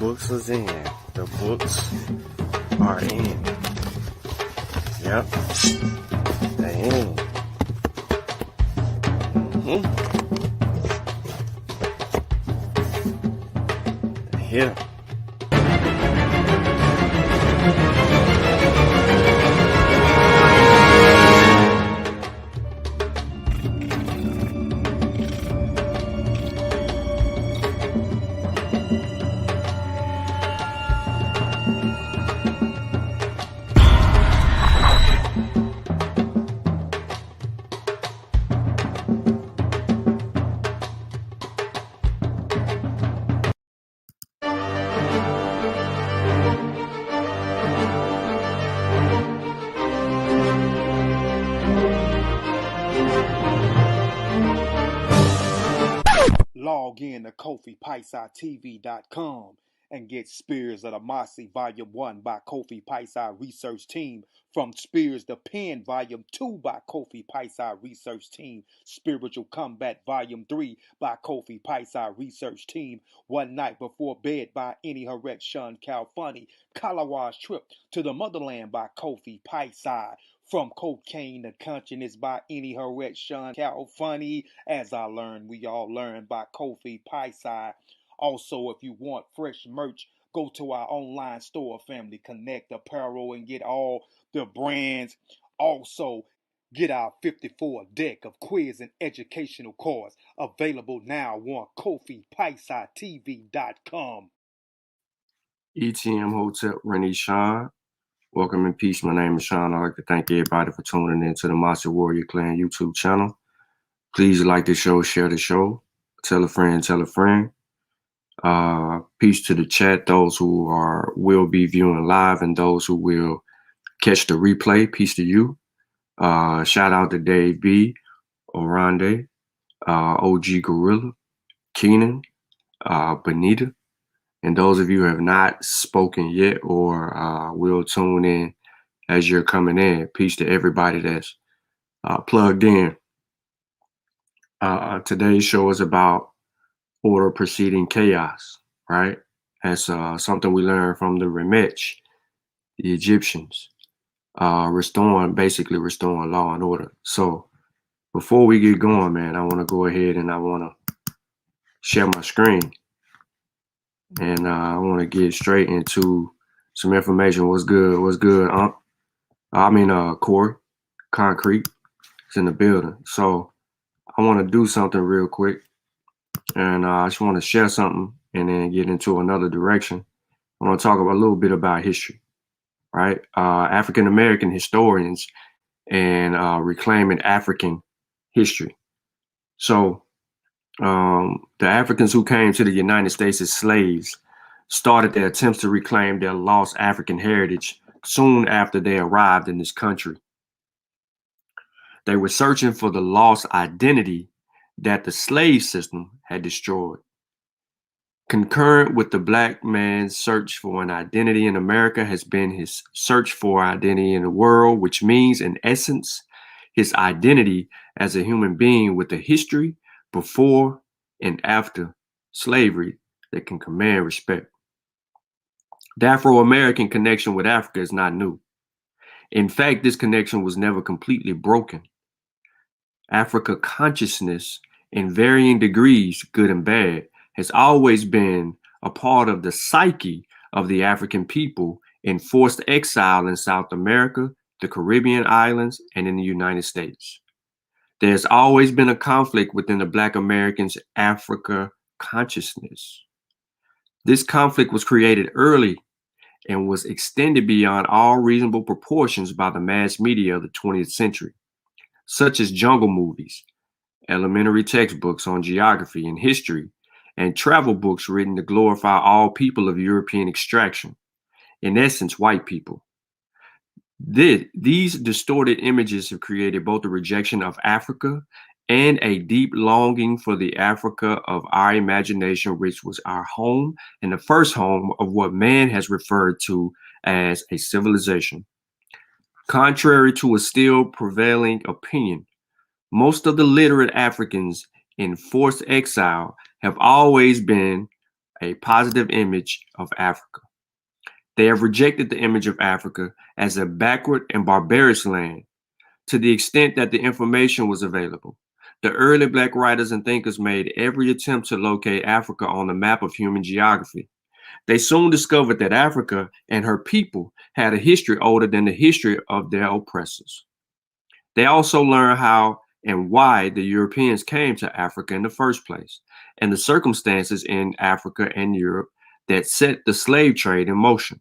books was in. The books are in. Yep. They in. They here. Log in to KofiPaisaTV.com and get Spears of the Mossy Volume 1 by Kofi Paisa Research Team, from Spears the Pen Volume 2 by Kofi Paisa Research Team, Spiritual Combat Volume 3 by Kofi Paisa Research Team, One Night Before Bed by Any Harek Shun Kalfani, Kalawa's Trip to the Motherland by Kofi Paisa, From Cocaine to Consciousness by Any Harek Shun Kalfani, As I Learn, We All Learn by Kofi Paisa. Also, if you want fresh merch, go to our online store, Family Connect Apparel, and get all the brands. Also, get our 54 deck of quiz and educational cards available now on KofiPaisaTV.com. ETM Hotel, Rennie Sean. Welcome in peace. My name is Sean. I'd like to thank everybody for tuning in to the Mossy Warrior Clan YouTube channel. Please like the show, share the show, tell a friend, tell a friend. Peace to the chat, those who will be viewing live and those who will catch the replay. Peace to you. Shout out to Dave B, Orande, OG Gorilla, Keenan, Benita. And those of you who have not spoken yet or will tune in as you're coming in, peace to everybody that's plugged in. Today's show is about order preceding chaos, right? That's something we learned from the Remech, the Egyptians, basically restoring law and order. So before we get going, man, I want to go ahead and I want to share my screen. And I want to get straight into some information. What's good? What's good? Corey, Concrete is in the building. So I want to do something real quick. And I just want to share something and then get into another direction. I want to talk a little bit about history, right? African-American historians and reclaiming African history. So the Africans who came to the United States as slaves started their attempts to reclaim their lost African heritage soon after they arrived in this country. They were searching for the lost identity that the slave system had destroyed. Concurrent with the Black man's search for an identity in America has been his search for identity in the world, which means, in essence, his identity as a human being with a history before and after slavery that can command respect. The Afro-American connection with Africa is not new. In fact, this connection was never completely broken. Africa consciousness, in varying degrees, good and bad, has always been a part of the psyche of the African people in forced exile in South America, the Caribbean islands, and in the United States. There's always been a conflict within the Black Americans' Africa consciousness. This conflict was created early and was extended beyond all reasonable proportions by the mass media of the 20th century, such as jungle movies, elementary textbooks on geography and history, and travel books written to glorify all people of European extraction, in essence, white people. These distorted images have created both a rejection of Africa and a deep longing for the Africa of our imagination, which was our home and the first home of what man has referred to as a civilization. Contrary to a still prevailing opinion, most of the literate Africans in forced exile have always been a positive image of Africa. They have rejected the image of Africa as a backward and barbarous land to the extent that the information was available. The early Black writers and thinkers made every attempt to locate Africa on the map of human geography. They soon discovered that Africa and her people had a history older than the history of their oppressors. They also learned how and why the Europeans came to Africa in the first place, and the circumstances in Africa and Europe that set the slave trade in motion.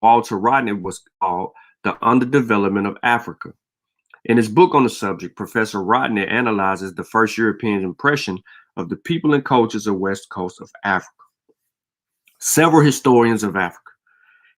Walter Rodney was called The Underdevelopment of Africa. In his book on the subject, Professor Rodney analyzes the first European impression of the people and cultures of West Coast of Africa. Several historians of Africa.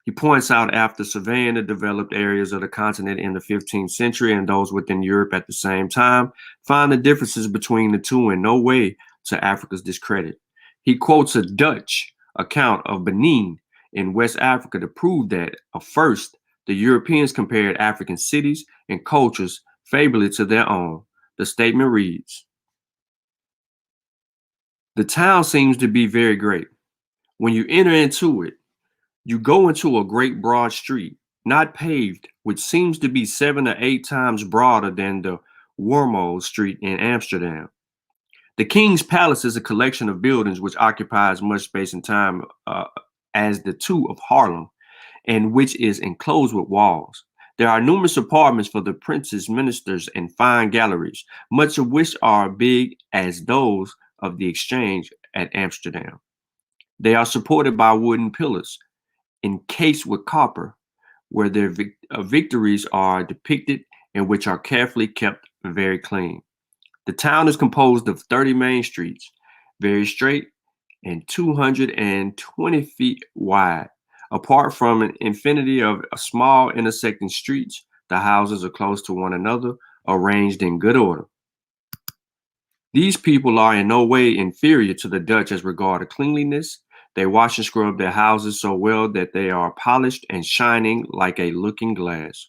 He points out after surveying the developed areas of the continent in the 15th century and those within Europe at the same time, find the differences between the two in no way to Africa's discredit. He quotes a Dutch account of Benin in West Africa to prove that, first, the Europeans compared African cities and cultures favorably to their own. The statement reads, "The town seems to be very great. When you enter into it, you go into a great broad street, not paved, which seems to be 7 or 8 times broader than the Wormald Street in Amsterdam. The King's Palace is a collection of buildings which occupy as much space and time as the two of Harlem, and which is enclosed with walls. There are numerous apartments for the princes, ministers, and fine galleries, much of which are big as those of the Exchange at Amsterdam. They are supported by wooden pillars, encased with copper, where their victories are depicted and which are carefully kept very clean. The town is composed of 30 main streets, very straight and 220 feet wide. Apart from an infinity of small intersecting streets, the houses are close to one another, arranged in good order. These people are in no way inferior to the Dutch as regard cleanliness. They wash and scrub their houses so well that they are polished and shining like a looking glass."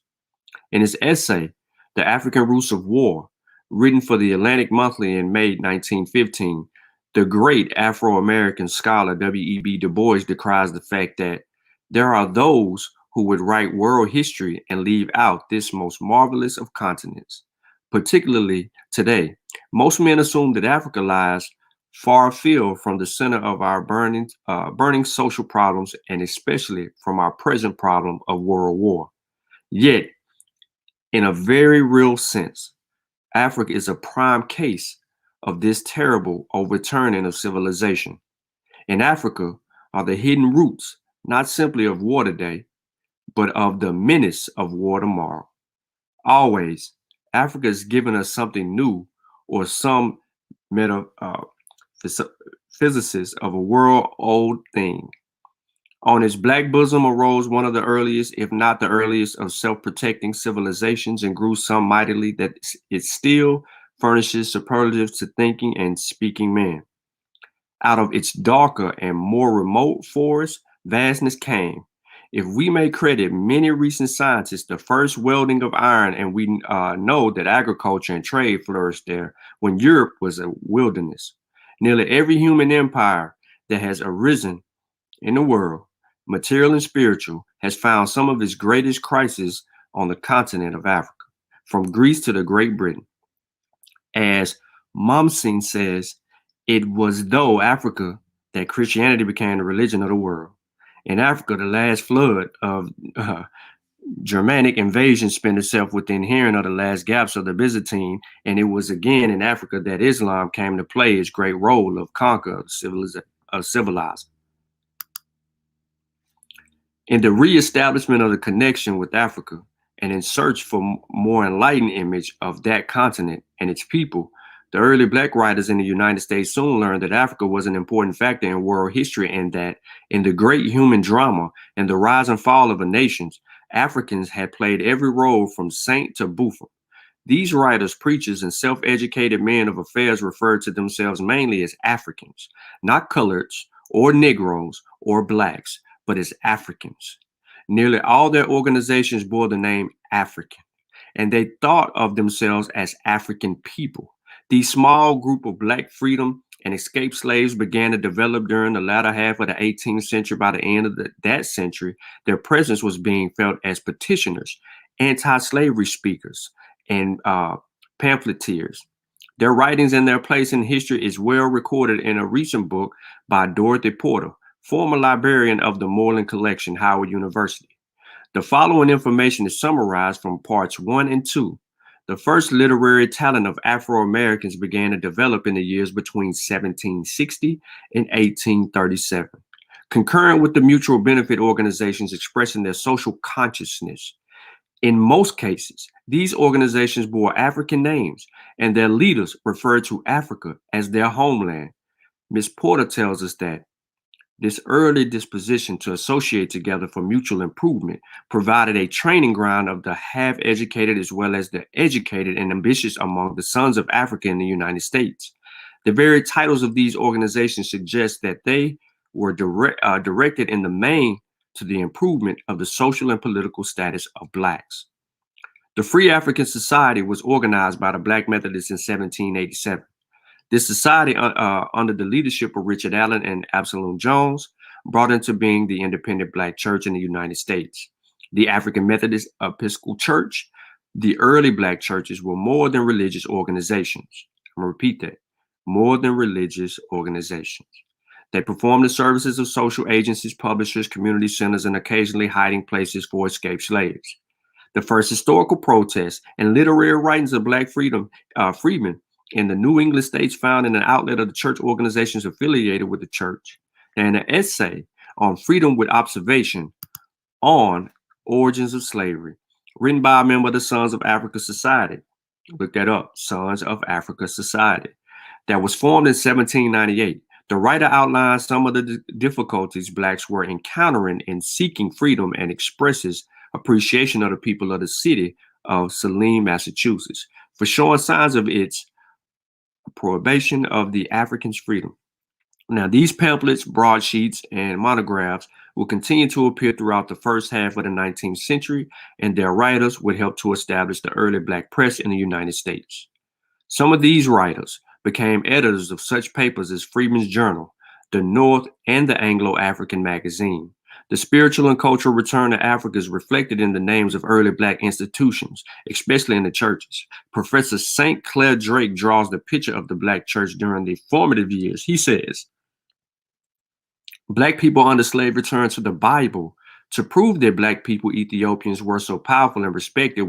In his essay, The African Roots of War, written for the Atlantic Monthly in May 1915, the great Afro-American scholar W.E.B. Du Bois decries the fact that there are those who would write world history and leave out this most marvelous of continents. Particularly today, most men assume that Africa lies far afield from the center of our burning social problems, and especially from our present problem of world war. Yet, in a very real sense, Africa is a prime case of this terrible overturning of civilization. In Africa are the hidden roots, not simply of war today, but of the menace of war tomorrow. Always, Africa has given us something new, or some physicist of a world-old thing. On its black bosom arose one of the earliest, if not the earliest, of self-protecting civilizations, and grew so mightily that it still furnishes superlatives to thinking and speaking men. Out of its darker and more remote forest, vastness came. If we may credit many recent scientists, the first welding of iron, and we know that agriculture and trade flourished there when Europe was a wilderness. Nearly every human empire that has arisen in the world, material and spiritual, has found some of its greatest crises on the continent of Africa, from Greece to the Great Britain. As Mommsen says, it was though Africa that Christianity became the religion of the world. In Africa, the last flood of Germanic invasion spent itself within hearing of the last gaps of the Byzantine, and it was again in Africa that Islam came to play its great role of conqueror, civilizer. In the reestablishment of the connection with Africa, and in search for more enlightened image of that continent and its people, the early Black writers in the United States soon learned that Africa was an important factor in world history, and that in the great human drama and the rise and fall of the nations, Africans had played every role from saint to buffoon. These writers, preachers, and self-educated men of affairs referred to themselves mainly as Africans, not coloreds or Negroes or Blacks, but as Africans. Nearly all their organizations bore the name African, and they thought of themselves as African people. These small group of Black freedom and escaped slaves began to develop during the latter half of the 18th century. By the end of that century, their presence was being felt as petitioners, anti-slavery speakers, and pamphleteers. Their writings and their place in history is well recorded in a recent book by Dorothy Porter, former librarian of the Moreland Collection, Howard University. The following information is summarized from parts 1 and 2. The first literary talent of Afro-Americans began to develop in the years between 1760 and 1837. Concurrent with the mutual benefit organizations expressing their social consciousness. In most cases, these organizations bore African names, and their leaders referred to Africa as their homeland. Ms. Porter tells us that this early disposition to associate together for mutual improvement provided a training ground of the half-educated as well as the educated and ambitious among the sons of Africa in the United States. The very titles of these organizations suggest that they were directed in the main to the improvement of the social and political status of Blacks. The Free African Society was organized by the Black Methodists in 1787. This society, under the leadership of Richard Allen and Absalom Jones, brought into being the independent Black church in the United States. The African Methodist Episcopal Church, the early Black churches were more than religious organizations. I'm going to repeat that, more than religious organizations. They performed the services of social agencies, publishers, community centers, and occasionally hiding places for escaped slaves. The first historical protests and literary writings of Black freedmen in the New England states found in an outlet of the church organizations affiliated with the church, and an essay on freedom with observation on origins of slavery, written by a member of the Sons of Africa Society. Look that up, Sons of Africa Society, that was formed in 1798. The writer outlines some of the difficulties Blacks were encountering in seeking freedom and expresses appreciation of the people of the city of Saline, Massachusetts, for showing signs of its prohibition of the Africans' freedom. Now, these pamphlets, broadsheets, and monographs will continue to appear throughout the first half of the 19th century, and their writers would help to establish the early Black press in the United States. Some of these writers became editors of such papers as Freeman's Journal, The North, and the Anglo-African Magazine. The spiritual and cultural return to Africa is reflected in the names of early Black institutions, especially in the churches. Professor St. Clair Drake draws the picture of the Black church during the formative years. He says, Black people under slavery turned to the Bible to prove that Black people, Ethiopians, were so powerful and respected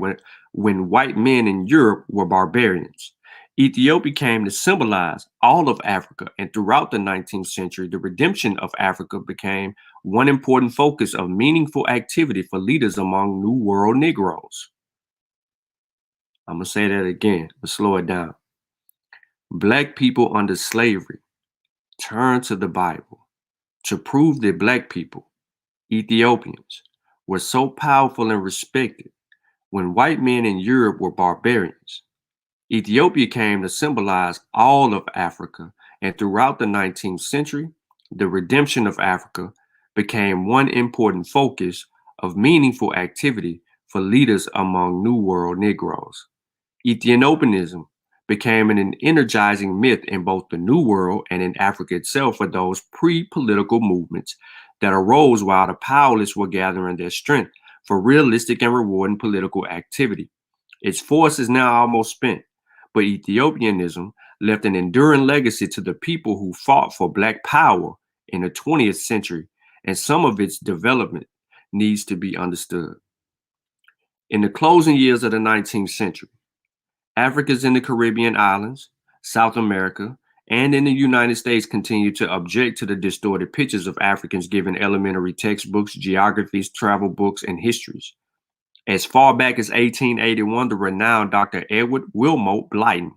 when white men in Europe were barbarians. Ethiopia came to symbolize all of Africa, and throughout the 19th century, the redemption of Africa became one important focus of meaningful activity for leaders among New World Negroes. I'm going to say that again, but slow it down. Black people under slavery turned to the Bible to prove that Black people, Ethiopians, were so powerful and respected when white men in Europe were barbarians. Ethiopia came to symbolize all of Africa, and throughout the 19th century, the redemption of Africa became one important focus of meaningful activity for leaders among New World Negroes. Ethiopianism became an energizing myth in both the New World and in Africa itself for those pre-political movements that arose while the powerless were gathering their strength for realistic and rewarding political activity. Its force is now almost spent, but Ethiopianism left an enduring legacy to the people who fought for Black power in the 20th century, and some of its development needs to be understood. In the closing years of the 19th century, Africans in the Caribbean islands, South America, and in the United States continued to object to the distorted pictures of Africans given elementary textbooks, geographies, travel books, and histories. As far back as 1881, the renowned Dr. Edward Wilmot Blyden,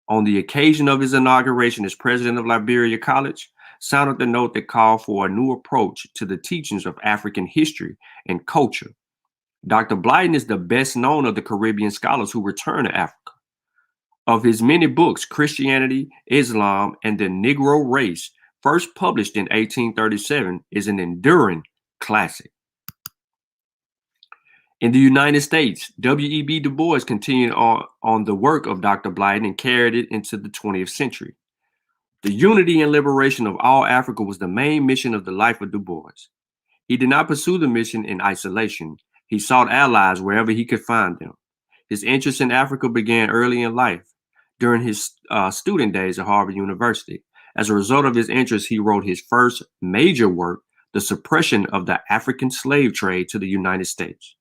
on the occasion of his inauguration as president of Liberia College, sounded the note that called for a new approach to the teachings of African history and culture. Dr. Blyden is the best known of the Caribbean scholars who returned to Africa. Of his many books, Christianity, Islam, and the Negro Race, first published in 1837, is an enduring classic. In the United States, W.E.B. Du Bois continued on the work of Dr. Blyden and carried it into the 20th century. The unity and liberation of all Africa was the main mission of the life of Du Bois. He did not pursue the mission in isolation. He sought allies wherever he could find them. His interest in Africa began early in life, during his student days at Harvard University. As a result of his interest, he wrote his first major work, The Suppression of the African Slave Trade to the United States.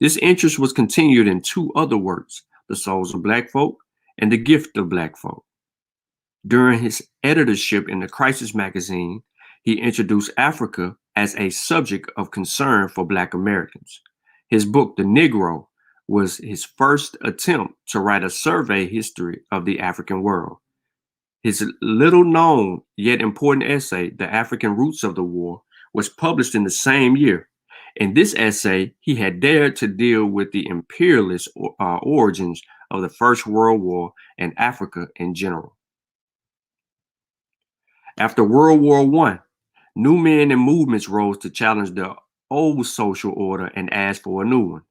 This interest was continued in two other works, The Souls of Black Folk and The Gift of Black Folk. During his editorship in the Crisis magazine, he introduced Africa as a subject of concern for Black Americans. His book, The Negro, was his first attempt to write a survey history of the African world. His little known yet important essay, The African Roots of the War, was published in the same year. In this essay, he had dared to deal with the imperialist origins of the First World War and Africa in general. After World War I, new men and movements rose to challenge the old social order and ask for a new one.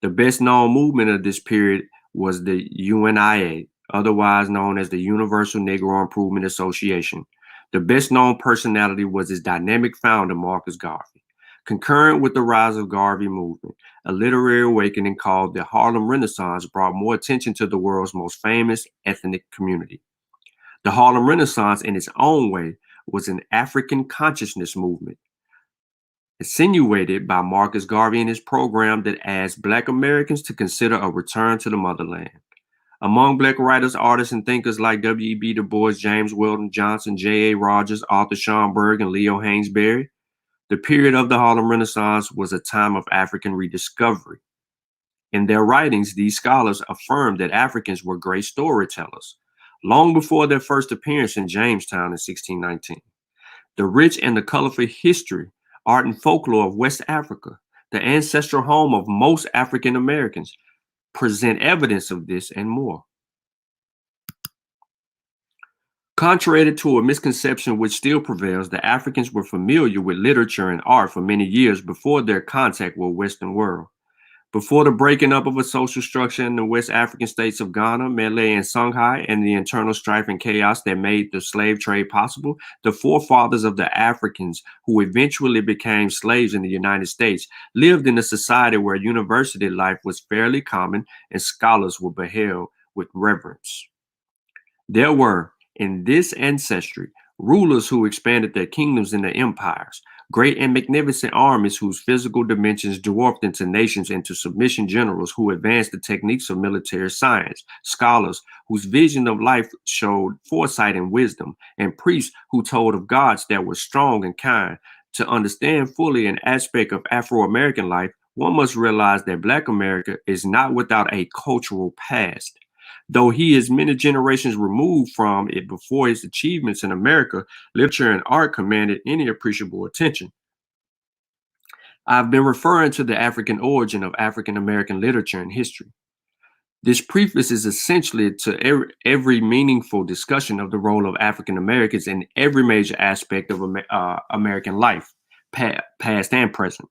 The best known movement of this period was the UNIA, otherwise known as the Universal Negro Improvement Association. The best known personality was its dynamic founder, Marcus Garvey. Concurrent with the rise of Garvey movement, a literary awakening called the Harlem Renaissance brought more attention to the world's most famous ethnic community. The Harlem Renaissance, in its own way, was an African consciousness movement, insinuated by Marcus Garvey in his program that asked Black Americans to consider a return to the motherland. Among Black writers, artists, and thinkers like W.E.B. Du Bois, James Weldon Johnson, J.A. Rogers, Arthur Schomburg, and Leo Hainesbury, the period of the Harlem Renaissance was a time of African rediscovery. In their writings, these scholars affirmed that Africans were great storytellers, long before their first appearance in Jamestown in 1619. The rich and the colorful history, art, and folklore of West Africa, the ancestral home of most African Americans, present evidence of this and more. Contrary to a misconception which still prevails, the Africans were familiar with literature and art for many years before their contact with the Western world. Before the breaking up of a social structure in the West African states of Ghana, Malay, and Songhai, and the internal strife and chaos that made the slave trade possible, the forefathers of the Africans who eventually became slaves in the United States lived in a society where university life was fairly common and scholars were beheld with reverence. There were, in this ancestry, rulers who expanded their kingdoms into empires, great and magnificent armies whose physical dimensions dwarfed into nations, into submission generals who advanced the techniques of military science, scholars whose vision of life showed foresight and wisdom, and priests who told of gods that were strong and kind. To understand fully an aspect of Afro-American life, one must realize that Black America is not without a cultural past. Though he is many generations removed from it before his achievements in America, literature and art commanded any appreciable attention. I've been referring to the African origin of African American literature and history. This preface is essentially to every meaningful discussion of the role of African Americans in every major aspect of American life, past and present.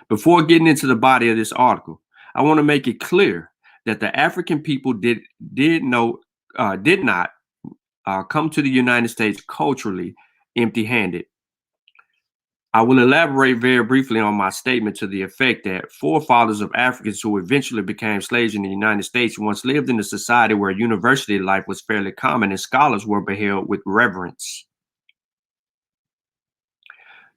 Before getting into the body of this article, I want to make it clear that the African people did not come to the United States culturally empty-handed. I will elaborate very briefly on my statement to the effect that forefathers of Africans who eventually became slaves in the United States once lived in a society where university life was fairly common and scholars were beheld with reverence.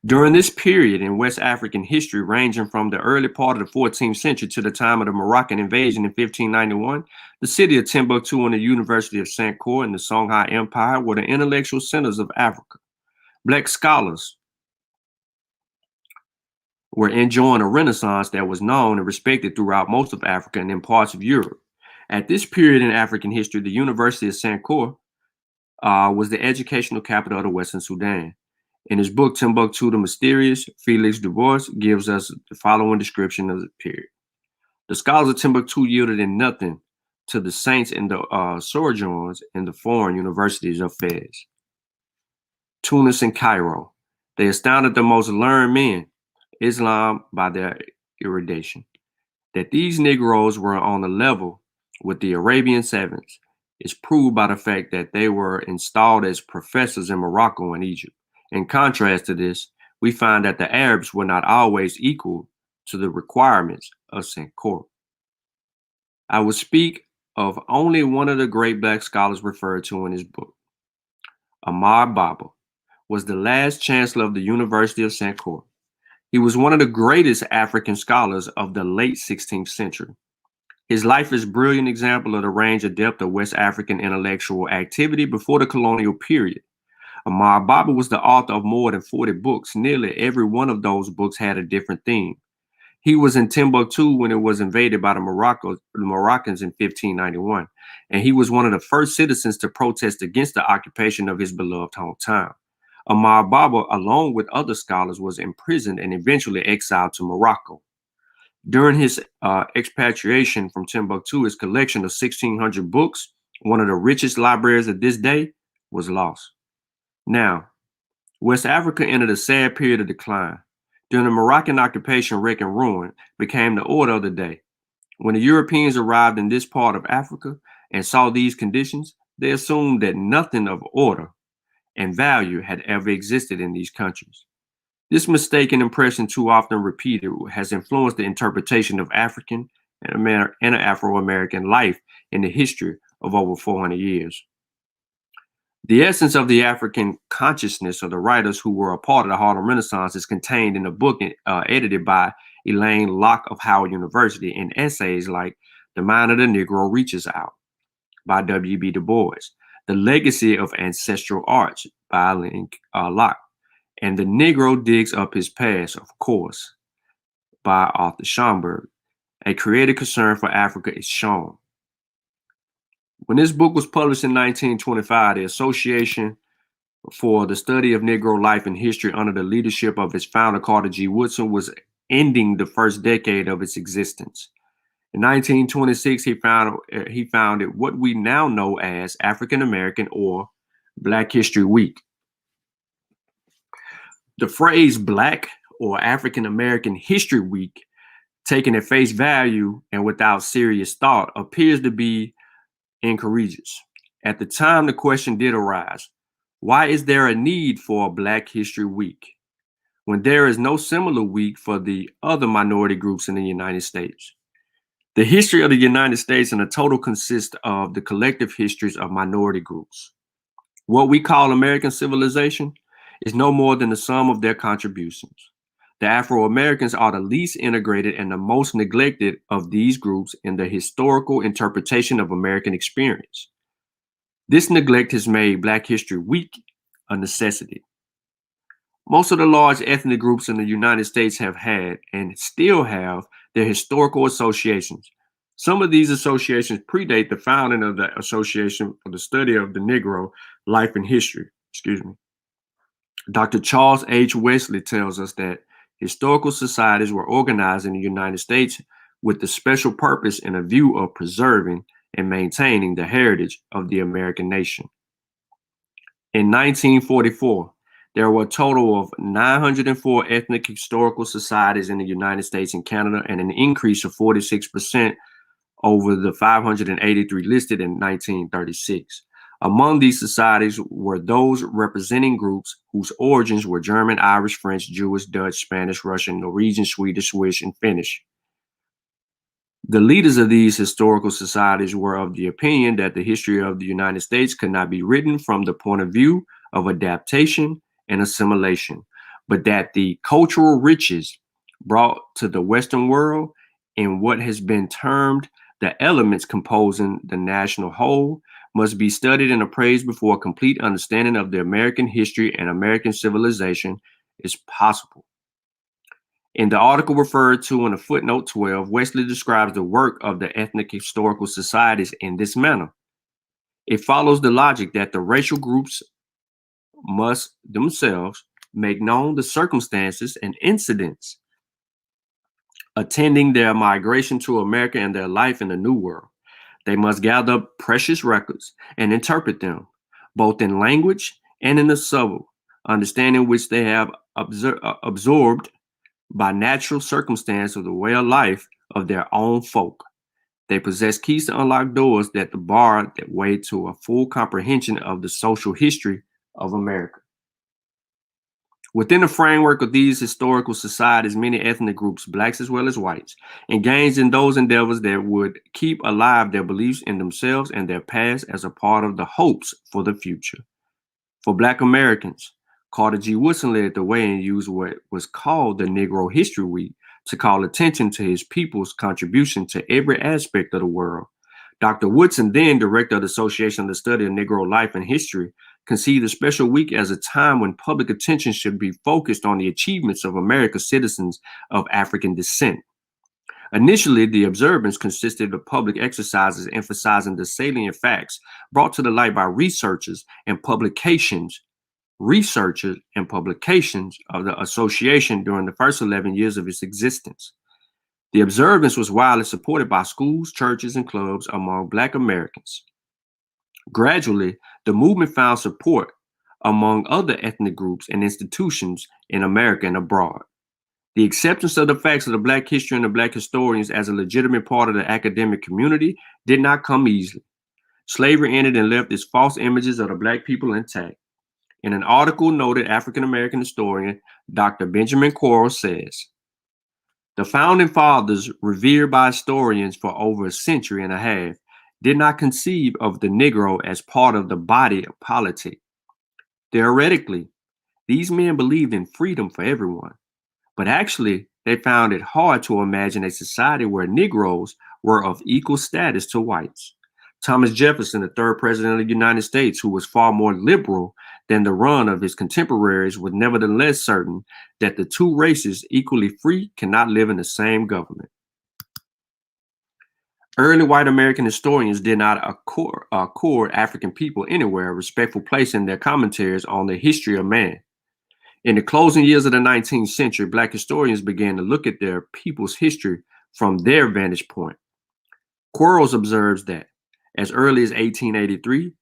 During this period in West African history, ranging from the early part of the 14th century to the time of the Moroccan invasion in 1591, the city of Timbuktu and the University of Sankore in the Songhai Empire were the intellectual centers of Africa. Black scholars were enjoying a renaissance that was known and respected throughout most of Africa and in parts of Europe. At this period in African history, the University of Sankore was the educational capital of the Western Sudan. In his book, Timbuktu the Mysterious, Felix Du Bois gives us the following description of the period. The scholars of Timbuktu yielded in nothing to the saints and the sojourners in the foreign universities of Fez. Tunis, and Cairo. They astounded the most learned men, Islam, by their erudition. That these Negroes were on a level with the Arabian savants is proved by the fact that they were installed as professors in Morocco and Egypt. In contrast to this, we find that the Arabs were not always equal to the requirements of Saint-Cyr. I will speak of only one of the great black scholars referred to in his book. Ahmad Baba was the last chancellor of the University of Saint-Cyr. He was one of the greatest African scholars of the late 16th century. His life is a brilliant example of the range and depth of West African intellectual activity before the colonial period. Ahmad Baba was the author of more than 40 books. Nearly every one of those books had a different theme. He was in Timbuktu when it was invaded by the Moroccans in 1591, and he was one of the first citizens to protest against the occupation of his beloved hometown. Ahmad Baba, along with other scholars, was imprisoned and eventually exiled to Morocco. During his expatriation from Timbuktu, his collection of 1,600 books, one of the richest libraries of this day, was lost. Now, West Africa entered a sad period of decline. During the Moroccan occupation, wreck and ruin became the order of the day. When the Europeans arrived in this part of Africa and saw these conditions, they assumed that nothing of order and value had ever existed in these countries. This mistaken impression, too often repeated, has influenced the interpretation of African and Afro-American life in the history of over 400 years. The essence of the African consciousness of the writers who were a part of the Harlem Renaissance is contained in a book edited by Elaine Locke of Howard University in essays like The Mind of the Negro Reaches Out by W.B. Du Bois, The Legacy of Ancestral Arts by Elaine Locke, and The Negro Digs Up His Past, of course, by Arthur Schomburg. A creative concern for Africa is shown. When this book was published in 1925, the Association for the Study of Negro Life and History, under the leadership of its founder, Carter G. Woodson, was ending the first decade of its existence. In 1926, he founded what we now know as African American or Black History Week. The phrase Black or African American History Week, taken at face value and without serious thought, appears to be incourageous. At the time, the question did arise: why is there a need for a Black History Week when there is no similar week for the other minority groups in the United States? The history of the United States in a total consists of the collective histories of minority groups. What we call American civilization is no more than the sum of their contributions. The Afro-Americans are the least integrated and the most neglected of these groups in the historical interpretation of American experience. This neglect has made Black History Week a necessity. Most of the large ethnic groups in the United States have had and still have their historical associations. Some of these associations predate the founding of the Association for the Study of the Negro Life and History. Dr. Charles H. Wesley tells us that historical societies were organized in the United States with the special purpose and a view of preserving and maintaining the heritage of the American nation. In 1944, there were a total of 904 ethnic historical societies in the United States and Canada, and an increase of 46% over the 583 listed in 1936. Among these societies were those representing groups whose origins were German, Irish, French, Jewish, Dutch, Spanish, Russian, Norwegian, Swedish, Swiss, and Finnish. The leaders of these historical societies were of the opinion that the history of the United States could not be written from the point of view of adaptation and assimilation, but that the cultural riches brought to the Western world in what has been termed the elements composing the national whole must be studied and appraised before a complete understanding of the American history and American civilization is possible. In the article referred to in the footnote 12, Wesley describes the work of the ethnic historical societies in this manner. It follows the logic that the racial groups must themselves make known the circumstances and incidents attending their migration to America and their life in the New World. They must gather precious records and interpret them, both in language and in the understanding which they have absorbed by natural circumstance of the way of life of their own folk. They possess keys to unlock doors that the bar that way to a full comprehension of the social history of America. Within the framework of these historical societies, many ethnic groups, blacks as well as whites, engaged in those endeavors that would keep alive their beliefs in themselves and their past as a part of the hopes for the future. For Black Americans, Carter G. Woodson led the way and used what was called the Negro History Week to call attention to his people's contribution to every aspect of the world. Dr. Woodson, then director of the Association of the Study of Negro Life and History, conceived a special week as a time when public attention should be focused on the achievements of America's citizens of African descent. Initially, the observance consisted of public exercises emphasizing the salient facts brought to the light by researchers and publications of the association during the first 11 years of its existence. The observance was widely supported by schools, churches, and clubs among Black Americans. Gradually, the movement found support among other ethnic groups and institutions in America and abroad. The acceptance of the facts of the Black history and the Black historians as a legitimate part of the academic community did not come easily. Slavery ended and left its false images of the Black people intact. In an article, noted African-American historian Dr. Benjamin Quarles says, "The founding fathers, revered by historians for over a century and a half, did not conceive of the Negro as part of the body politic. Theoretically, these men believed in freedom for everyone, but actually they found it hard to imagine a society where Negroes were of equal status to whites. Thomas Jefferson, the third president of the United States, who was far more liberal than the run of his contemporaries, was nevertheless certain that the two races, equally free, cannot live in the same government." Early white American historians did not accord African people anywhere a respectful place in their commentaries on the history of man. In the closing years of the 19th century, Black historians began to look at their people's history from their vantage point. Quarles observes that, as early as 1883,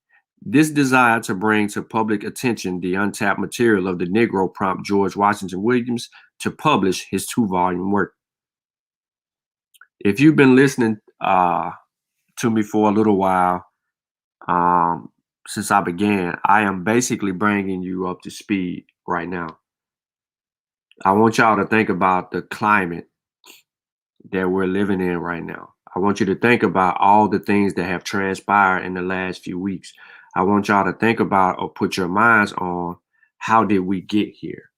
this desire to bring to public attention the untapped material of the Negro prompted George Washington Williams to publish his 2-volume work. If you've been listening to me for a little while, since I began, I am basically bringing you up to speed right now. I want y'all to think about the climate that we're living in right now. I want you to think about all the things that have transpired in the last few weeks. I want y'all to think about or put your minds on, how did we get here?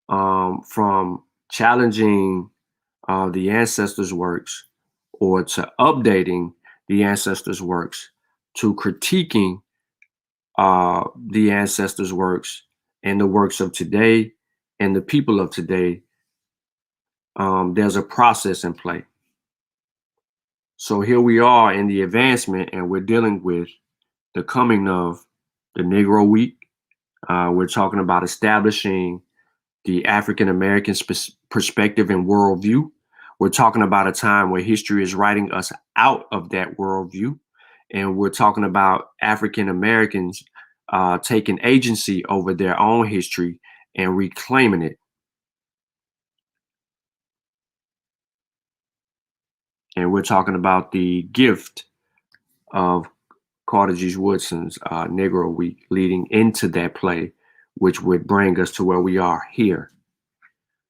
From challenging the ancestors' works, or to updating the ancestors' works, to critiquing the ancestors' works and the works of today and the people of today, there's a process in play. So here we are in the advancement, and we're dealing with the coming of the Negro Week. We're talking about establishing the African American perspective and worldview. We're talking about a time where history is writing us out of that worldview. And we're talking about African Americans taking agency over their own history and reclaiming it. And we're talking about the gift of Carter G. Woodson's Negro Week leading into that play, which would bring us to where we are here.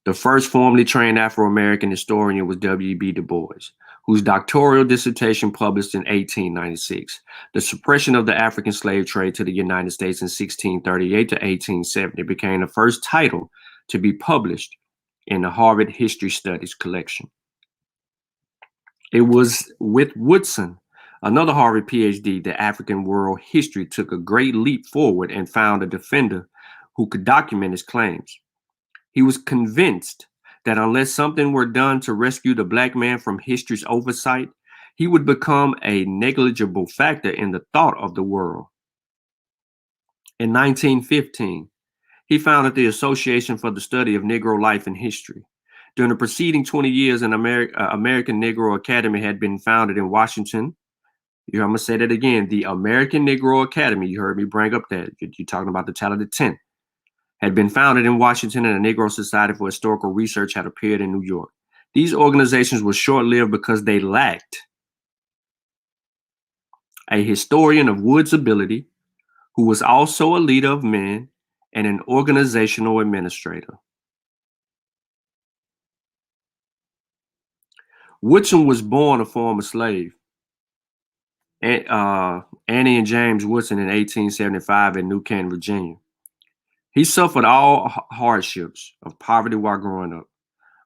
The first formally trained Afro-American historian was W.E.B. Du Bois, whose doctoral dissertation published in 1896, The Suppression of the African Slave Trade to the United States in 1638 to 1870, became the first title to be published in the Harvard History Studies collection. It was with Woodson, another Harvard PhD, that African world history took a great leap forward and found a defender who could document his claims. He was convinced that unless something were done to rescue the Black man from history's oversight, he would become a negligible factor in the thought of the world. In 1915, he founded the Association for the Study of Negro Life and History. During the preceding 20 years, an American Negro Academy had been founded in Washington, I'm gonna say that again. The American Negro Academy, you heard me bring up that. You're talking about the talented 10, had been founded in Washington, and a Negro Society for Historical Research had appeared in New York. These organizations were short-lived because they lacked a historian of Wood's ability, who was also a leader of men and an organizational administrator. Woodson was born a former slave, Annie and James Woodson, in 1875 in New Canaan, Virginia. He suffered all hardships of poverty while growing up.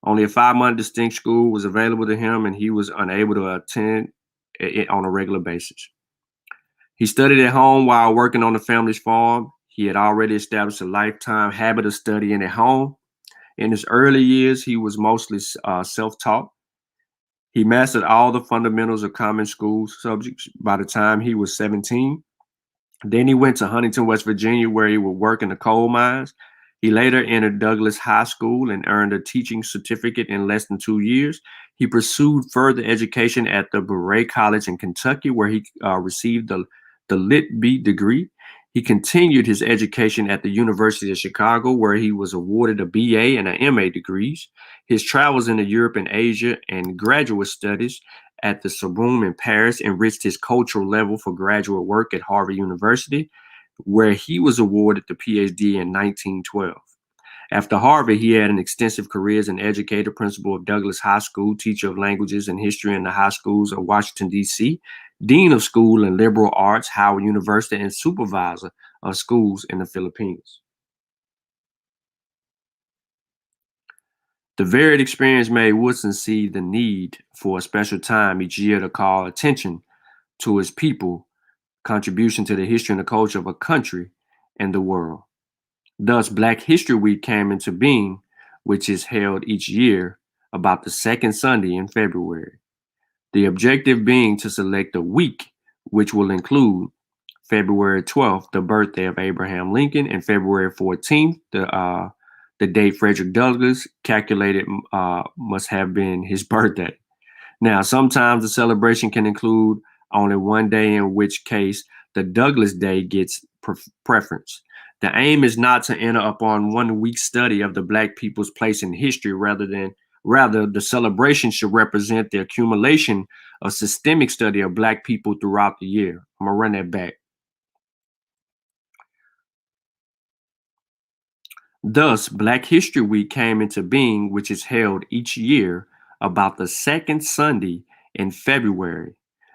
Only a 5-month distinct school was available to him, and he was unable to attend it on a regular basis. He studied at home while working on the family's farm. He had already established a lifetime habit of studying at home. In his early years, he was mostly self-taught. He mastered all the fundamentals of common school subjects by the time he was 17. Then he went to Huntington, West Virginia, where he would work in the coal mines. He later entered Douglas High School and earned a teaching certificate in less than 2 years. He pursued further education at the Berea College in Kentucky, where he received the Lit B degree. He continued his education at the University of Chicago, where he was awarded a BA and an MA degrees. His travels into Europe and Asia and graduate studies at the Sorbonne in Paris enriched his cultural level for graduate work at Harvard University, where he was awarded the PhD in 1912. After Harvard, he had an extensive career as an educator, principal of Douglas High School, teacher of languages and history in the high schools of Washington, D.C., dean of school and liberal arts, Howard University, and supervisor of schools in the Philippines. The varied experience made Woodson see the need for a special time each year to call attention to his people, contribution to the history and the culture of a country and the world. Thus, Black History Week came into being, which is held each year about the second Sunday in February. The objective being to select a week which will include February 12th, the birthday of Abraham Lincoln, and February 14th, the date Frederick Douglass calculated must have been his birthday. Now, sometimes the celebration can include only one day, in which case the Douglass Day gets preference. The aim is not to enter upon 1 week study of the Black people's place in history, rather the celebration should represent the accumulation of systemic study of Black people throughout the year. I'm gonna run that back. Thus, Black History Week came into being, which is held each year about the second Sunday in February.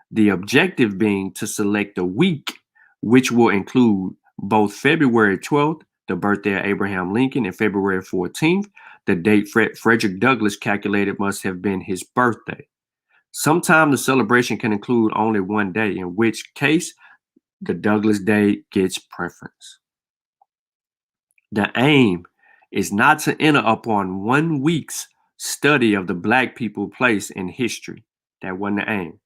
The objective being to select a week which will include both February 12th, the birthday of Abraham Lincoln, and February 14th, the date Frederick Douglass calculated must have been his birthday. Sometimes the celebration can include only one day, in which case the Douglass Day gets preference. The aim is not to enter upon 1 week's study of the Black people place in history. That wasn't the aim.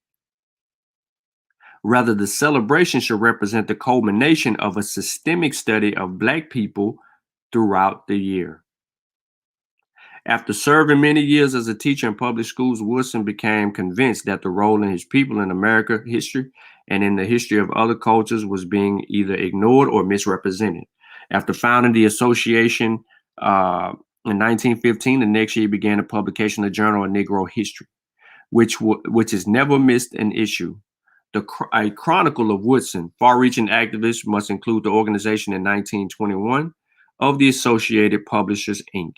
Rather, the celebration should represent the culmination of a systemic study of Black people throughout the year. After serving many years as a teacher in public schools, Woodson became convinced that the role in his people in American history and in the history of other cultures was being either ignored or misrepresented. After founding the association in 1915, the next year he began a publication of the Journal of Negro History, which has never missed an issue. A chronicle of Woodson, far-reaching activists, must include the organization in 1921 of the Associated Publishers, Inc.,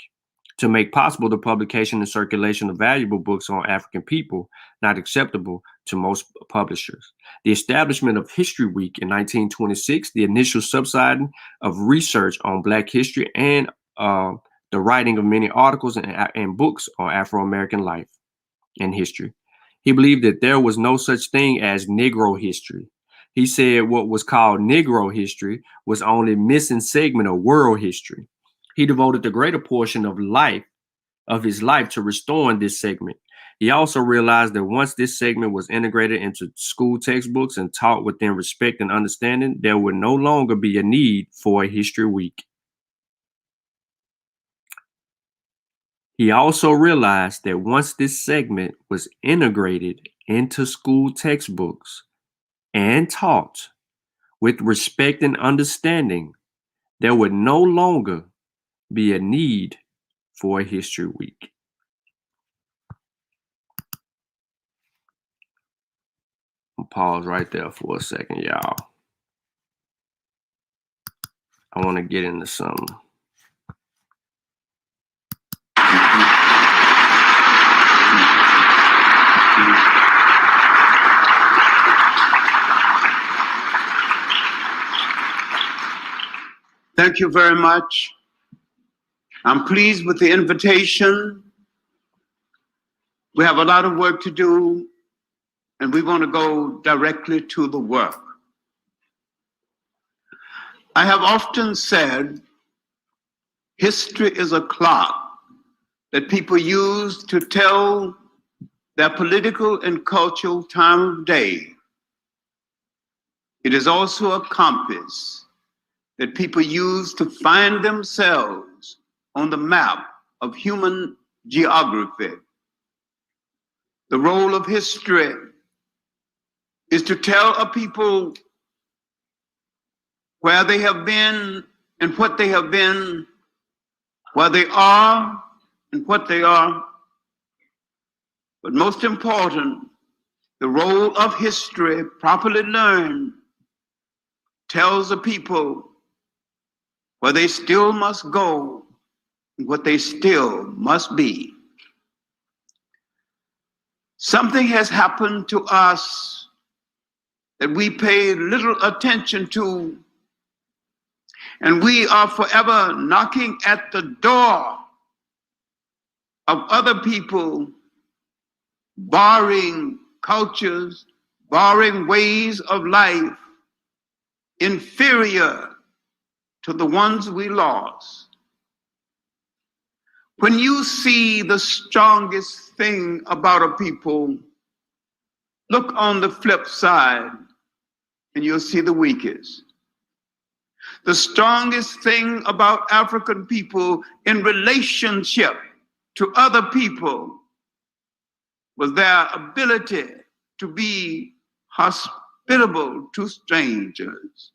to make possible the publication and circulation of valuable books on African people, not acceptable to most publishers. The establishment of History Week in 1926, the initial subsiding of research on Black history, and the writing of many articles and books on Afro-American life and history. He believed that there was no such thing as Negro history. He said what was called Negro history was only a missing segment of world history. He devoted the greater portion of his life to restoring this segment. He also realized that once this segment was integrated into school textbooks and taught within respect and understanding, there would no longer be a need for a History Week. He also realized that once this segment was integrated into school textbooks, and taught with respect and understanding, there would no longer be a need for a History Week. I'll pause right there for a second, y'all. I want to get into something. Thank you very much. I'm pleased with the invitation. We have a lot of work to do, and we want to go directly to the work. I have often said history is a clock that people use to tell their political and cultural time of day. It is also a compass that people use to find themselves on the map of human geography. The role of history is to tell a people where they have been and what they have been, where they are and what they are. But most important, the role of history, properly learned, tells the people where they still must go and what they still must be. Something has happened to us that we pay little attention to, and we are forever knocking at the door of other people, borrowing cultures, borrowing ways of life inferior to the ones we lost. When you see the strongest thing about a people, look on the flip side and you'll see the weakest. The strongest thing about African people in relationship to other people was their ability to be hospitable to strangers.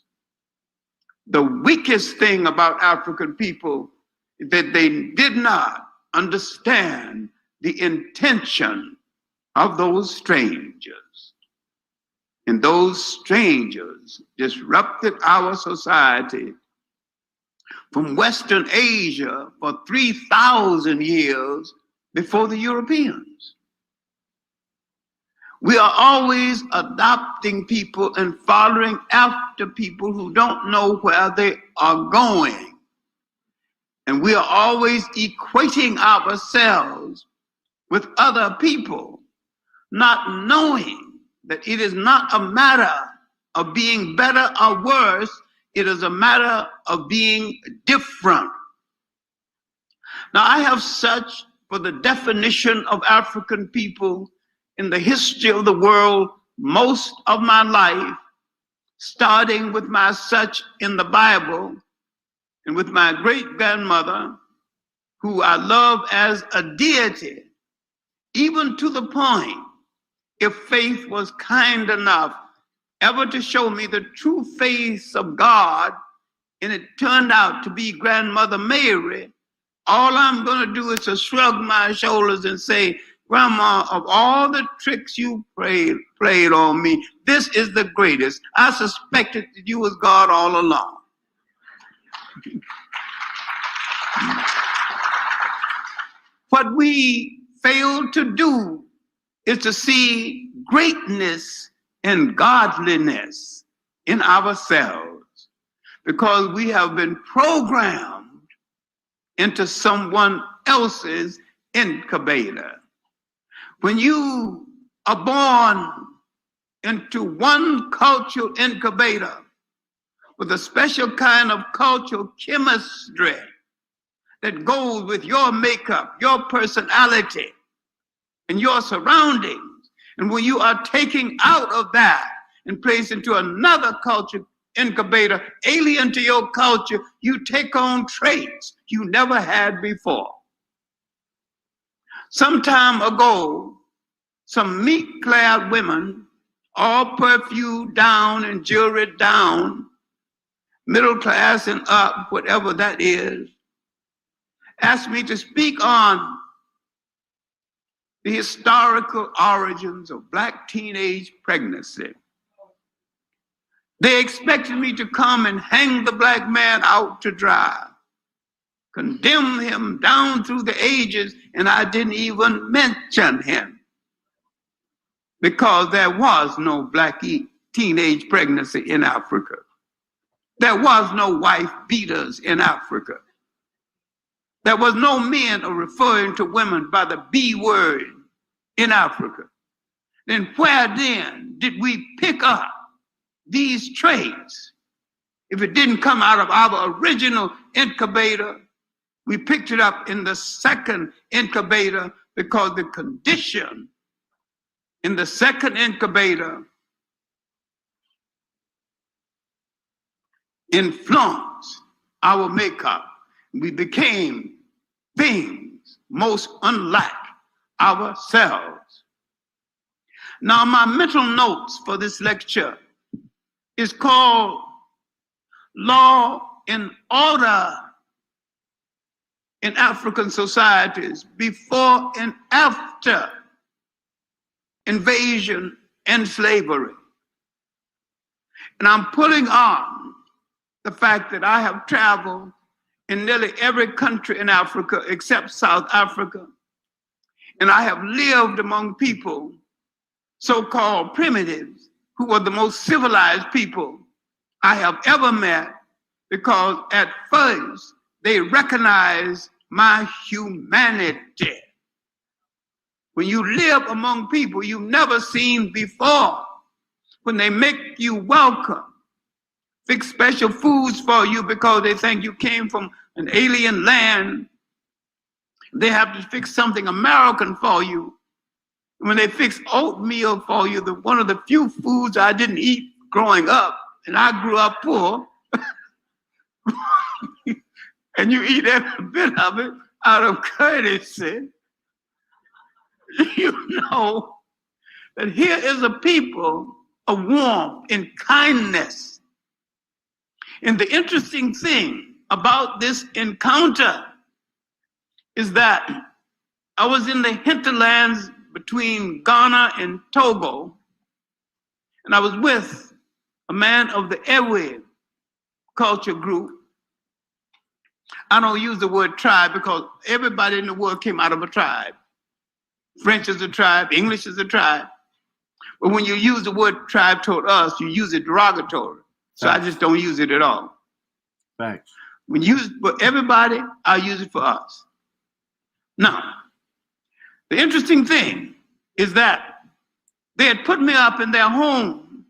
The weakest thing about African people is that they did not understand the intention of those strangers. And those strangers disrupted our society from Western Asia for 3,000 years before the Europeans. We are always adopting people and following after people who don't know where they are going. And we are always equating ourselves with other people, not knowing that it is not a matter of being better or worse, it is a matter of being different. Now, I have searched for the definition of African people in the history of the world most of my life, starting with my search in the Bible and with my great-grandmother, who I love as a deity, even to the point, if faith was kind enough ever to show me the true face of God, and it turned out to be Grandmother Mary, all I'm going to do is to shrug my shoulders and say, Grandma, of all the tricks you played on me, this is the greatest. I suspected that you was God all along. What we failed to do is to see greatness and godliness in ourselves, because we have been programmed into someone else's incubator. When you are born into one cultural incubator with a special kind of cultural chemistry that goes with your makeup, your personality, and your surroundings, and when you are taken out of that and placed into another culture incubator, alien to your culture, you take on traits you never had before. Some time ago, some meat-clad women all perfume down and jewelry down, middle class and up, whatever that is, asked me to speak on the historical origins of Black teenage pregnancy. They expected me to come and hang the Black man out to dry, condemn him down through the ages, and I didn't even mention him because there was no Black teenage pregnancy in Africa. There was no wife beaters in Africa. There was no men referring to women by the B word in Africa. Then where then did we pick up these traits? If it didn't come out of our original incubator, we picked it up in the second incubator because the condition in the second incubator influenced our makeup. We became things most unlike ourselves. Now, my mental notes for this lecture is called Law and Order in African Societies Before and After Invasion and Slavery. And I'm putting on the fact that I have traveled in nearly every country in Africa except South Africa. And I have lived among people, so-called primitives, who were the most civilized people I have ever met, because at first they recognized my humanity. When you live among people you've never seen before, when they make you welcome, fix special foods for you because they think you came from an alien land, they have to fix something American for you. When they fix oatmeal for you, one of the few foods I didn't eat growing up, and I grew up poor, and you eat every bit of it out of courtesy, you know that here is a people of warmth and kindness. And the interesting thing about this encounter is that I was in the hinterlands between Ghana and Togo, and I was with a man of the Ewe culture group. I don't use the word tribe because everybody in the world came out of a tribe. French is a tribe, English is a tribe. But when you use the word tribe toward us, you use it derogatory. So I just don't use it at all. Thanks. When you use it for everybody, I use it for us. Now, the interesting thing is that they had put me up in their home,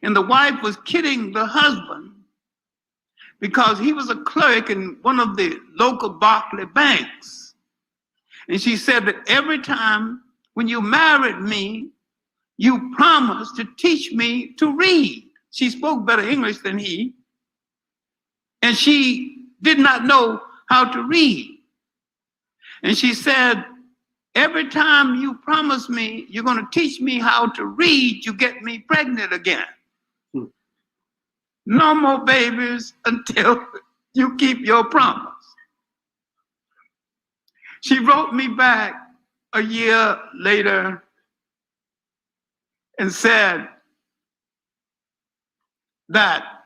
and the wife was kidding the husband because he was a clerk in one of the local Barclay banks. And she said that every time when you married me, you promised to teach me to read. She spoke better English than he, and she did not know how to read. And she said, every time you promise me you're going to teach me how to read, you get me pregnant again. No more babies until you keep your promise. She wrote me back a year later and said that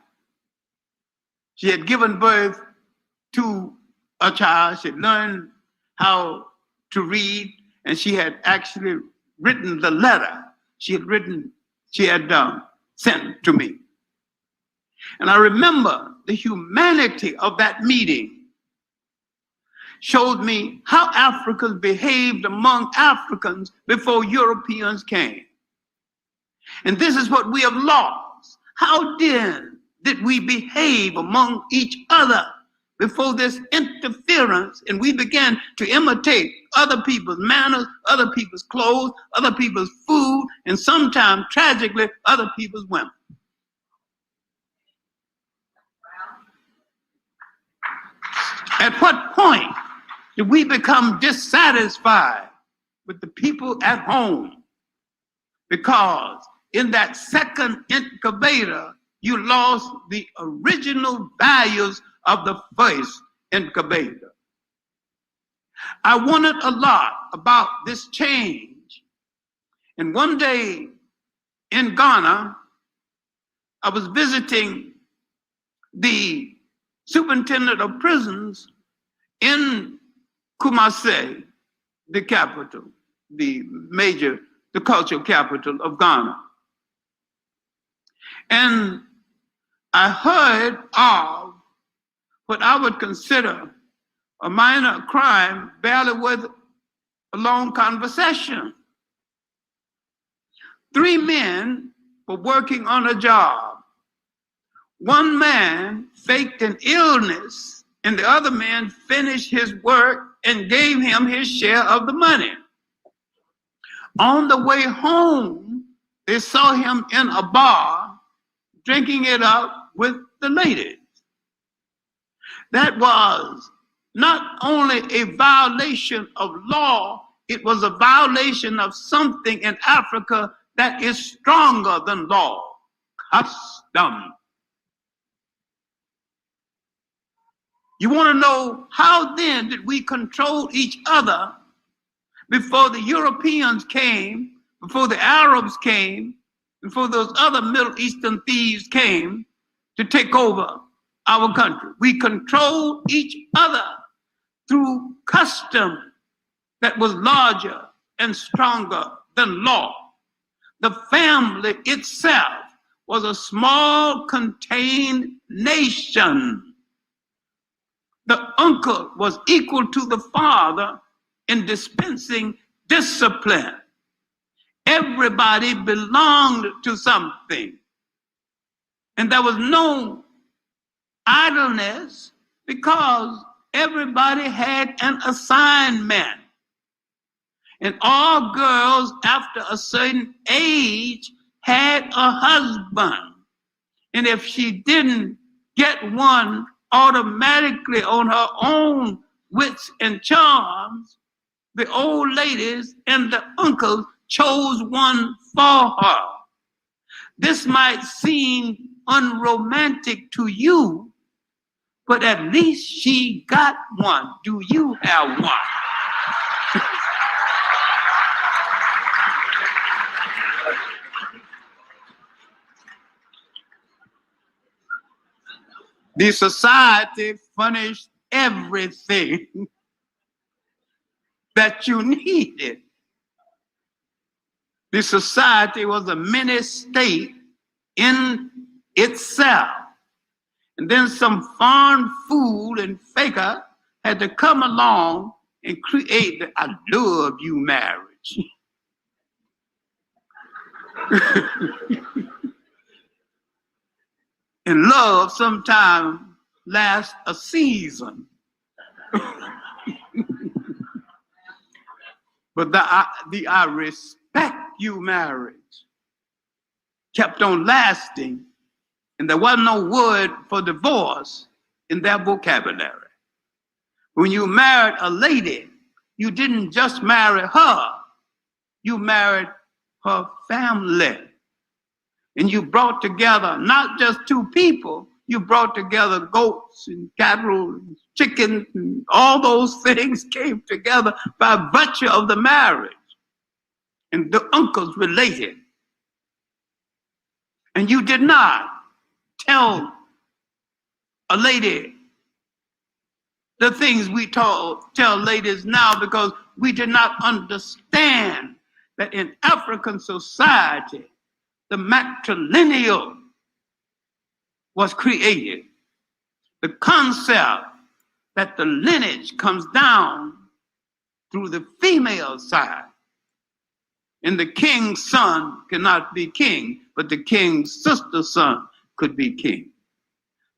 she had given birth to a child. She had learned how to read, and she had actually written the letter she had sent to me. And I remember the humanity of that meeting showed me how Africans behaved among Africans before Europeans came. And this is what we have lost. How did we behave among each other before this interference, and we began to imitate other people's manners, other people's clothes, other people's food, and sometimes, tragically, other people's women? At what point did we become dissatisfied with the people at home because in that second incubator, you lost the original values of the first incubator. I wondered a lot about this change. And one day in Ghana, I was visiting the superintendent of prisons in Kumasi, the capital, the cultural capital of Ghana. And I heard of what I would consider a minor crime, barely worth a long conversation. 3 men were working on a job. One man faked an illness, and the other man finished his work and gave him his share of the money. On the way home, they saw him in a bar drinking it up with the ladies. That was not only a violation of law, it was a violation of something in Africa that is stronger than law, custom. You want to know how then did we control each other before the Europeans came, before the Arabs came, before those other Middle Eastern thieves came to take over our country? We controlled each other through custom that was larger and stronger than law. The family itself was a small, contained nation. The uncle was equal to the father in dispensing discipline. Everybody belonged to something. And there was no idleness because everybody had an assignment. And all girls after a certain age had a husband. And if she didn't get one automatically on her own wits and charms, the old ladies and the uncles chose one for her. This might seem unromantic to you, but at least she got one. Do you have one? The society furnished everything that you needed. The society was a mini state in itself. And then some foreign fool and faker had to come along and create the I love you marriage. And love sometimes lasts a season. But the I respect you marriage kept on lasting, and there wasn't no word for divorce in their vocabulary. When you married a lady, you didn't just marry her, you married her family. And you brought together not just 2 people, you brought together goats and cattle and chickens, and all those things came together by virtue of the marriage. And the uncles related. And you did not tell a lady the things we tell ladies now, because we did not understand that in African society, the matrilineal was created. The concept that the lineage comes down through the female side. And the king's son cannot be king, but the king's sister's son could be king.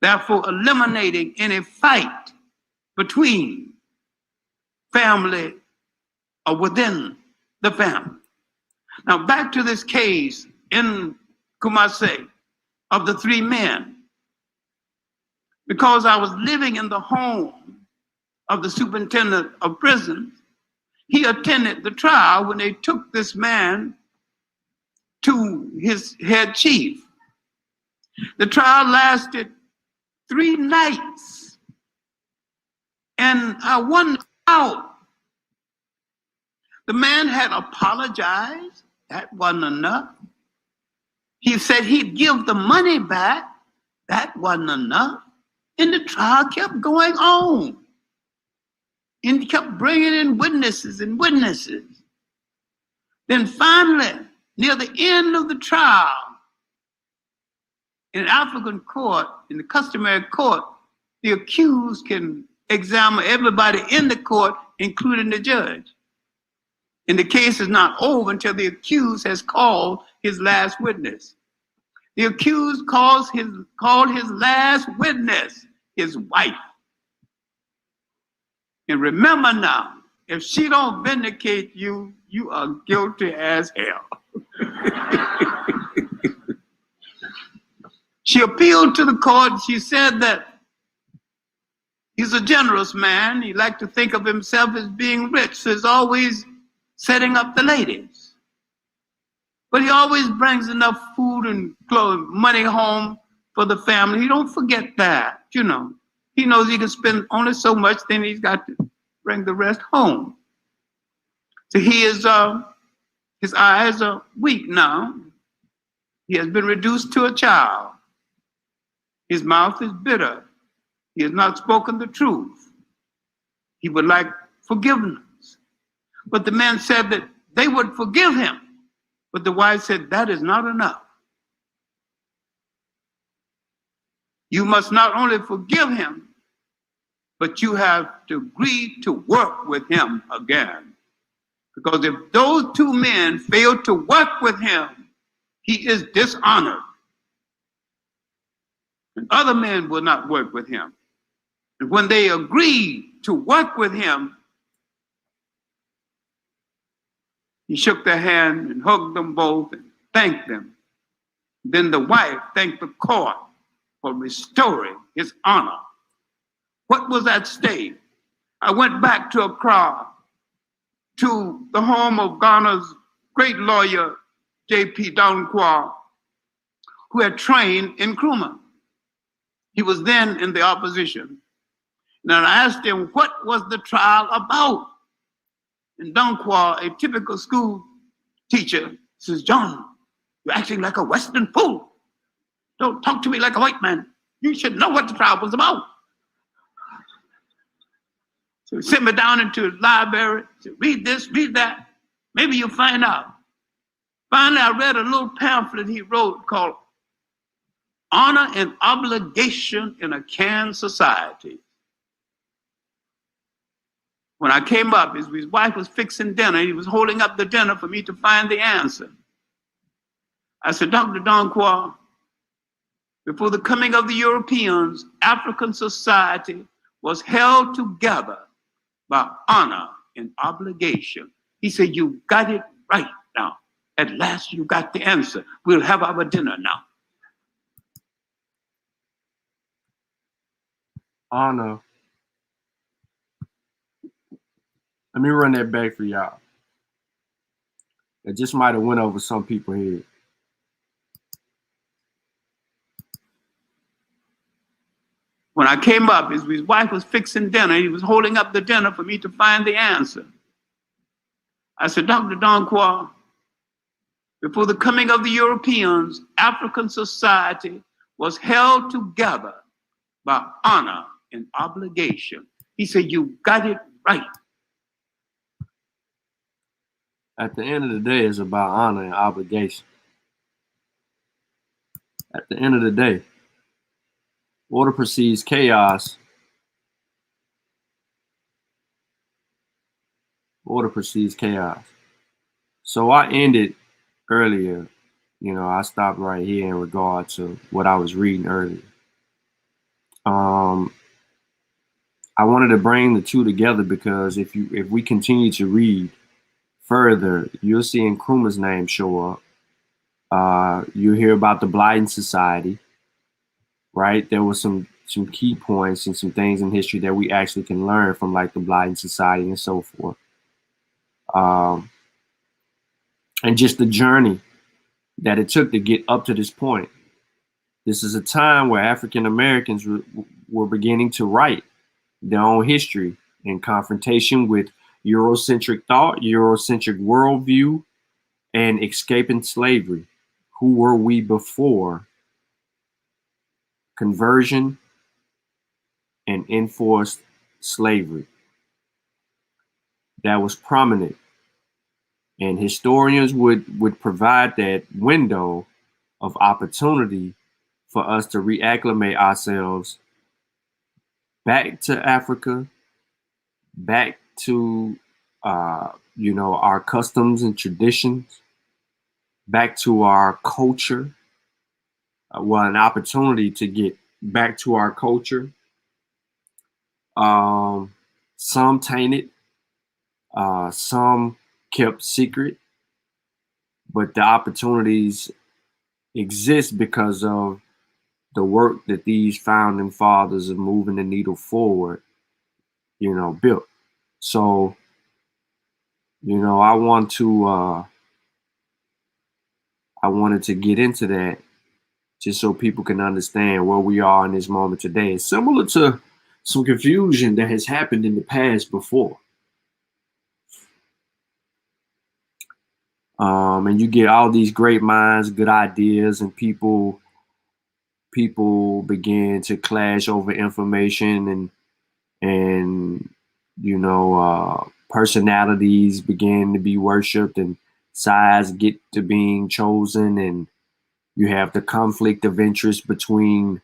Therefore, eliminating any fight between family or within the family. Now, back to this case in Kumasi of the 3 men. Because I was living in the home of the superintendent of prisons, he attended the trial when they took this man to his head chief. The trial lasted 3 nights, and I won out. The man had apologized. That wasn't enough. He said he'd give the money back. That wasn't enough. And the trial kept going on. And he kept bringing in witnesses and witnesses. Then finally, near the end of the trial, in an African court, in the customary court, the accused can examine everybody in the court, including the judge. And the case is not over until the accused has called his last witness. The accused called his last witness, his wife. And remember now, if she don't vindicate you, you are guilty as hell. She appealed to the court. She said that he's a generous man. He liked to think of himself as being rich, so he's always setting up the ladies. But he always brings enough food and clothes, money home for the family. He don't forget that, you know. He knows he can spend only so much, then he's got to bring the rest home. So he is, his eyes are weak now. He has been reduced to a child. His mouth is bitter. He has not spoken the truth. He would like forgiveness. But the man said that they would forgive him. But the wife said, that is not enough. You must not only forgive him, but you have to agree to work with him again. Because if those 2 men fail to work with him, he is dishonored. And other men will not work with him. And when they agreed to work with him, he shook their hand and hugged them both and thanked them. Then the wife thanked the court for restoring his honor. What was at stake? I went back to Accra, to the home of Ghana's great lawyer, J.P. Danquah, who had trained in Nkrumah. He was then in the opposition. And I asked him, what was the trial about? And Danquah, a typical school teacher, says, John, you're acting like a Western fool. Don't talk to me like a white man. You should know what the trial was about. So he sent me down into his library, said, read this, read that. Maybe you'll find out. Finally, I read a little pamphlet he wrote called Honor and Obligation in a Canned Society. When I came up, his wife was fixing dinner. He was holding up the dinner for me to find the answer. I said, Dr. Danquah, before the coming of the Europeans, African society was held together by honor and obligation. He said, you got it right now. At last you got the answer. We'll have our dinner now. Honor. Let me run that back for y'all. It just might have went over some people's head. When I came up, his wife was fixing dinner. He was holding up the dinner for me to find the answer. I said, Dr. Danquah, before the coming of the Europeans, African society was held together by honor and obligation. He said, you got it right. At the end of the day, it's about honor and obligation. At the end of the day, order precedes chaos. Order precedes chaos. So I ended earlier, I stopped right here in regard to what I was reading earlier. I wanted to bring the two together because if we continue to read further, you'll see Nkrumah's name show up. You'll hear about the Blyden Society, right? There was some key points and some things in history that we actually can learn from, like the Blyden Society and so forth. And just the journey that it took to get up to this point. This is a time where African Americans were beginning to write their own history in confrontation with Eurocentric thought, Eurocentric worldview, and escaping slavery. Who were we before conversion and enforced slavery? That was prominent. And historians would provide that window of opportunity for us to reacclimate ourselves back to Africa, back to our customs and traditions, back to our culture. An opportunity to get back to our culture. Some tainted, some kept secret, but the opportunities exist because of the work that these founding fathers of moving the needle forward, built. So, I wanted to get into that just so people can understand where we are in this moment today. It's similar to some confusion that has happened in the past before. And you get all these great minds, good ideas, and people begin to clash over information, and personalities begin to be worshipped, and sides get to being chosen, and you have the conflict of interest between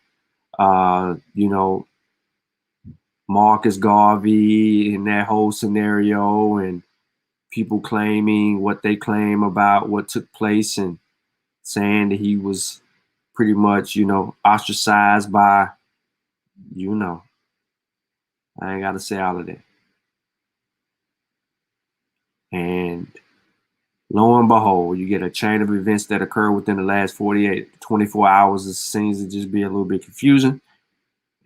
Marcus Garvey and that whole scenario, and people claiming what they claim about what took place and saying that he was pretty much, ostracized by, I ain't got to say all of that. And lo and behold, you get a chain of events that occur within the last 24 hours. It seems to just be a little bit confusing.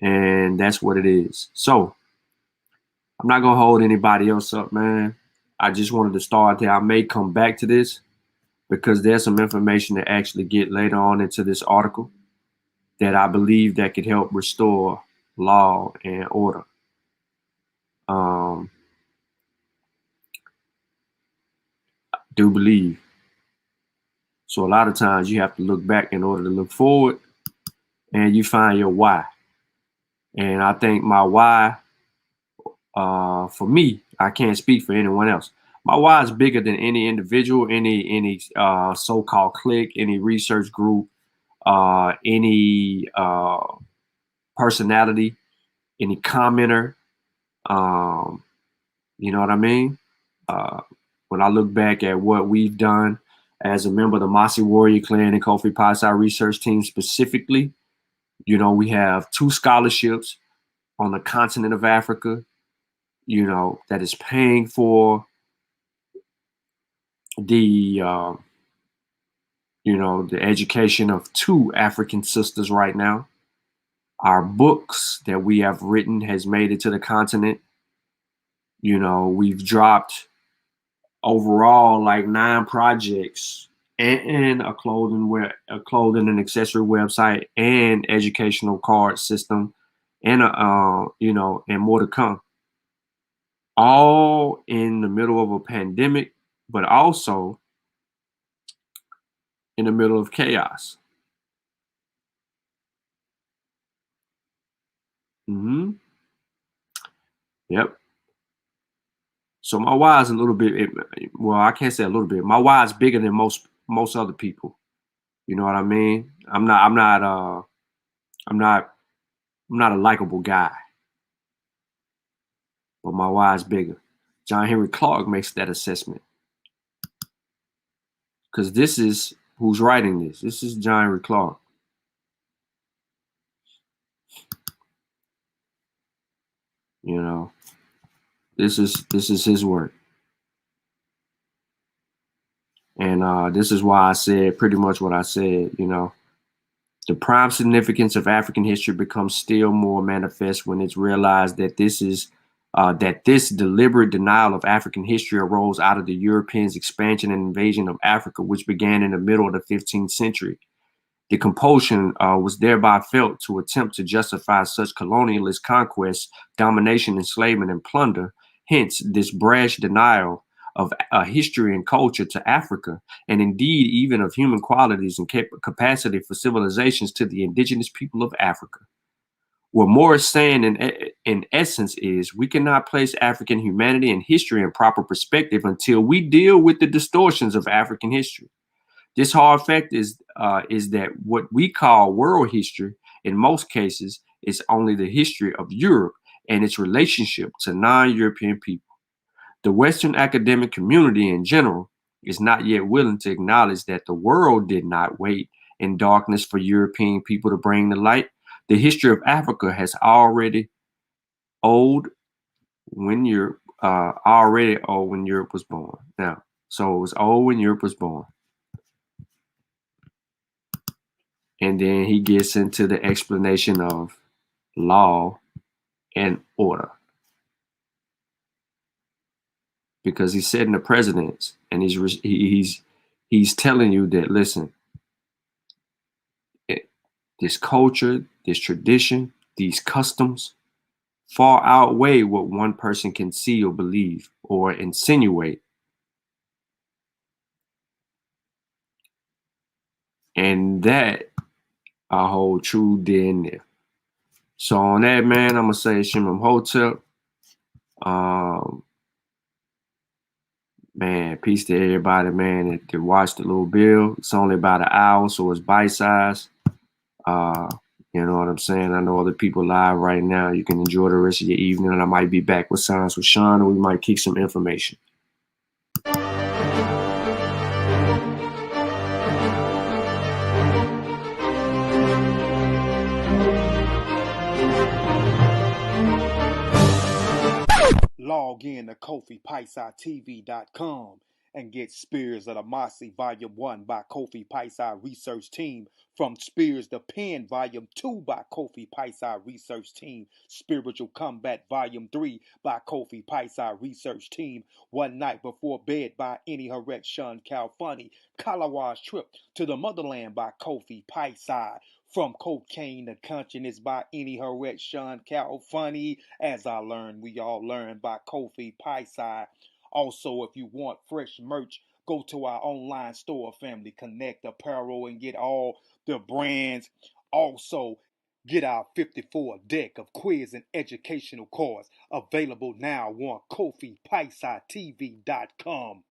And that's what it is. So I'm not going to hold anybody else up, man. I just wanted to start there. I may come back to this because there's some information to actually get later on into this article that I believe that could help restore law and order. I do believe. So a lot of times you have to look back in order to look forward, and you find your why. And I think my why, for me, I can't speak for anyone else. My why is bigger than any individual, any so-called clique, any research group, any personality, any commenter. You know what I mean? When I look back at what we've done as a member of the Mossy Warrior Clan and Kofi Psi research team specifically, we have 2 scholarships on the continent of Africa, that is paying for the, the education of 2 African sisters right now. Our books that we have written has made it to the continent. We've dropped overall like 9 projects and a clothing and accessory website and educational card system and and more to come. All in the middle of a pandemic, but also in the middle of chaos. Yep. So my why is a little bit, well, I can't say a little bit. My why is bigger than most other people. You know what I mean? I'm not a likable guy, but my why is bigger. John Henry Clarke makes that assessment. Because this is who's writing this. This is John Henry Clarke. This is his work. And this is why I said pretty much what I said. The prime significance of African history becomes still more manifest when it's realized that this is that this deliberate denial of African history arose out of the Europeans' expansion and invasion of Africa, which began in the middle of the 15th century. The compulsion was thereby felt to attempt to justify such colonialist conquests, domination, enslavement, and plunder. Hence, this brash denial of history and culture to Africa, and indeed even of human qualities and capacity for civilizations to the indigenous people of Africa. What Moore is saying in essence is we cannot place African humanity and history in proper perspective until we deal with the distortions of African history. This hard fact is that what we call world history in most cases is only the history of Europe and its relationship to non-European people. The Western academic community in general is not yet willing to acknowledge that the world did not wait in darkness for European people to bring the light. The history of Africa has already old when Europe was born. Now, so it was old when Europe was born. And then he gets into the explanation of law and order. Because he's setting the precedents, and he's telling you that, listen, this culture, this tradition, these customs far outweigh what one person can see or believe or insinuate. And that I hold true there and there. So on that, man, I'm gonna say Shimon Hotep. Man, peace to everybody, man, that watched the little bill. It's only about an hour, so it's bite-sized. You know what I'm saying? I know other people live right now. You can enjoy the rest of your evening, and I might be back with Science with Sean, and we might kick some information. Log in to KofiPaisaTV.com and get Spears of the Mossy Volume 1 by Kofi Paisa Research Team, from Spears the Pen Volume 2 by Kofi Paisa Research Team, Spiritual Combat Volume 3 by Kofi Paisa Research Team, One Night Before Bed by Any Harret Shun Kalfunny, Kalawa's Trip to the Motherland by Kofi Paisa, From Cocaine to Consciousness by Any Harret Shun Kalfunny, As I Learned, We All Learn by Kofi Paisa. Also, if you want fresh merch, go to our online store, Family Connect Apparel, and get all the brands. Also, get our 54 deck of quiz and educational cards available now on KofiPaisaTV.com.